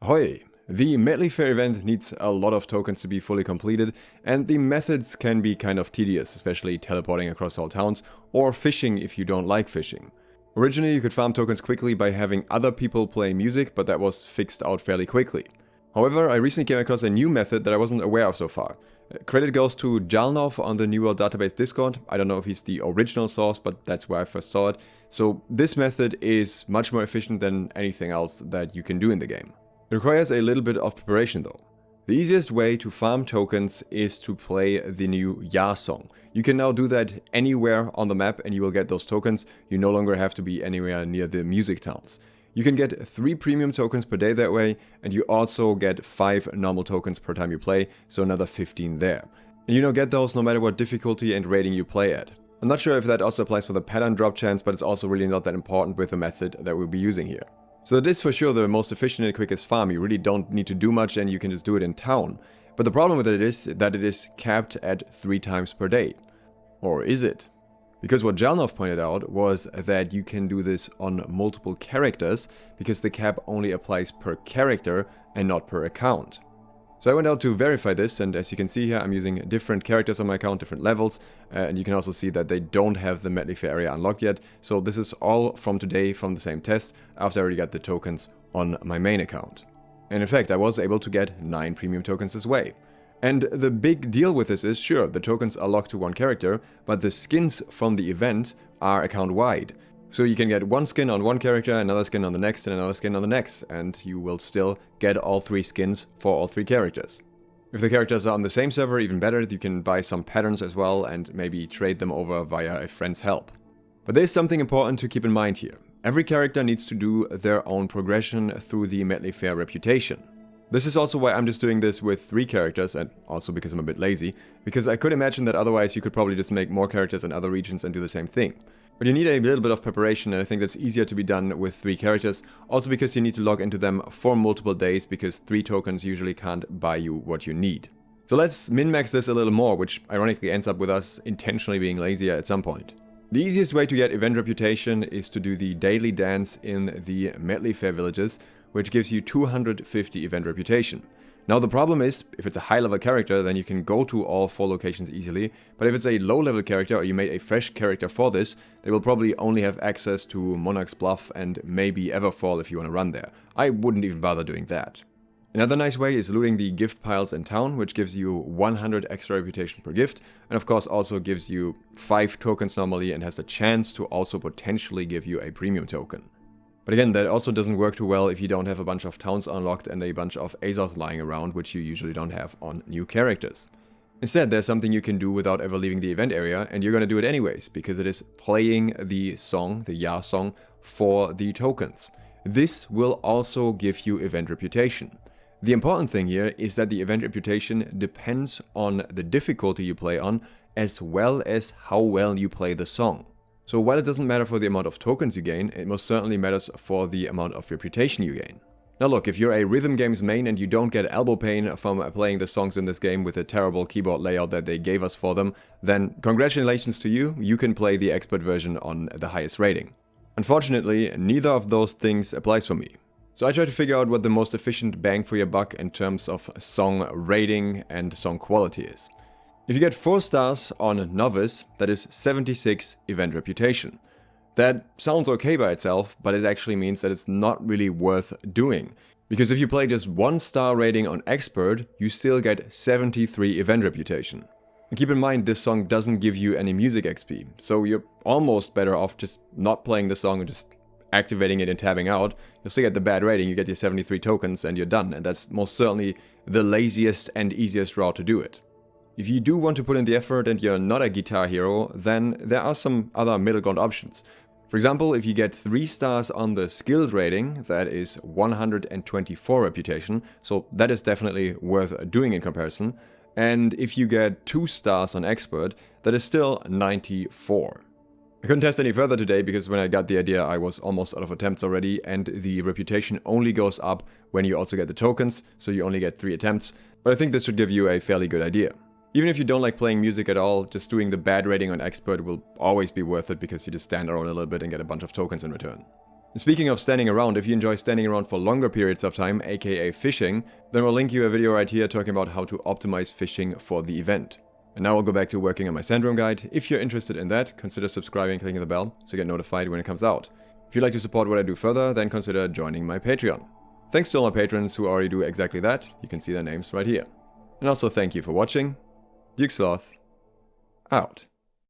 Ahoy! The Medleyfaire event needs a lot of tokens to be fully completed, and the methods can be kind of tedious, especially teleporting across all towns, or fishing if you don't like fishing. Originally you could farm tokens quickly by having other people play music, but that was fixed out fairly quickly. However, I recently came across a new method that I wasn't aware of so far. Credit goes to Jalnov on the New World Database Discord. I don't know if he's the original source, but that's where I first saw it. So this method is much more efficient than anything else that you can do in the game. It requires a little bit of preparation though. The easiest way to farm tokens is to play the new Ya song. You can now do that anywhere on the map and you will get those tokens. You no longer have to be anywhere near the music towns. You can get 3 premium tokens per day that way, and you also get 5 normal tokens per time you play, so another 15 there. And you get those no matter what difficulty and rating you play at. I'm not sure if that also applies for the pattern drop chance, but it's also really not that important with the method that we'll be using here. So that is for sure the most efficient and quickest farm. You really don't need to do much and you can just do it in town. But the problem with it is that it is capped at 3 times per day. Or is it? Because what Jalnov pointed out was that you can do this on multiple characters because the cap only applies per character and not per account. So I went out to verify this, and as you can see here, I'm using different characters on my account, different levels, and you can also see that they don't have the Medleyfaire area unlocked yet. So this is all from today from the same test after I already got the tokens on my main account. And in fact, I was able to get 9 premium tokens this way. And the big deal with this is, sure, the tokens are locked to one character, but the skins from the event are account-wide. So you can get one skin on one character, another skin on the next, and another skin on the next, and you will still get all 3 skins for all 3 characters. If the characters are on the same server, even better, you can buy some patterns as well and maybe trade them over via a friend's help. But there's something important to keep in mind here. Every character needs to do their own progression through the Medleyfaire reputation. This is also why I'm just doing this with 3 characters, and also because I'm a bit lazy, because I could imagine that otherwise you could probably just make more characters in other regions and do the same thing. But you need a little bit of preparation, and I think that's easier to be done with 3 characters, also because you need to log into them for multiple days, because 3 tokens usually can't buy you what you need. So let's min-max this a little more, which ironically ends up with us intentionally being lazier at some point. The easiest way to get event reputation is to do the daily dance in the Medleyfaire villages, which gives you 250 event reputation. Now the problem is, if it's a high level character, then you can go to all 4 locations easily, but if it's a low level character or you made a fresh character for this, they will probably only have access to Monarch's Bluff and maybe Everfall if you want to run there. I wouldn't even bother doing that. Another nice way is looting the gift piles in town, which gives you 100 extra reputation per gift, and of course also gives you 5 tokens normally and has a chance to also potentially give you a premium token. But again, that also doesn't work too well if you don't have a bunch of towns unlocked and a bunch of Azoth lying around, which you usually don't have on new characters. Instead, there's something you can do without ever leaving the event area, and you're going to do it anyways, because it is playing the song, the Ya song, for the tokens. This will also give you event reputation. The important thing here is that the event reputation depends on the difficulty you play on, as well as how well you play the song. So while it doesn't matter for the amount of tokens you gain, it most certainly matters for the amount of reputation you gain. Now look, if you're a rhythm games main and you don't get elbow pain from playing the songs in this game with a terrible keyboard layout that they gave us for them, then congratulations to you, you can play the expert version on the highest rating. Unfortunately, neither of those things applies for me. So I try to figure out what the most efficient bang for your buck in terms of song rating and song quality is. If you get 4 stars on Novice, that is 76 event reputation. That sounds okay by itself, but it actually means that it's not really worth doing. Because if you play just 1 star rating on Expert, you still get 73 event reputation. And keep in mind, this song doesn't give you any music XP, so you're almost better off just not playing the song and just activating it and tabbing out. You'll still get the bad rating, you get your 73 tokens and you're done, and that's most certainly the laziest and easiest route to do it. If you do want to put in the effort and you're not a guitar hero, then there are some other middle ground options. For example, if you get 3 stars on the skilled rating, that is 124 reputation, so that is definitely worth doing in comparison. And if you get 2 stars on expert, that is still 94. I couldn't test any further today because when I got the idea I was almost out of attempts already, and the reputation only goes up when you also get the tokens, so you only get 3 attempts, but I think this should give you a fairly good idea. Even if you don't like playing music at all, just doing the bad rating on expert will always be worth it because you just stand around a little bit and get a bunch of tokens in return. Speaking of standing around, if you enjoy standing around for longer periods of time, aka fishing, then we'll link you a video right here talking about how to optimize fishing for the event. And now I'll go back to working on my sandworm guide. If you're interested in that, consider subscribing and clicking the bell so you get notified when it comes out. If you'd like to support what I do further, then consider joining my Patreon. Thanks to all my patrons who already do exactly that. You can see their names right here. And also thank you for watching. Sloth, out.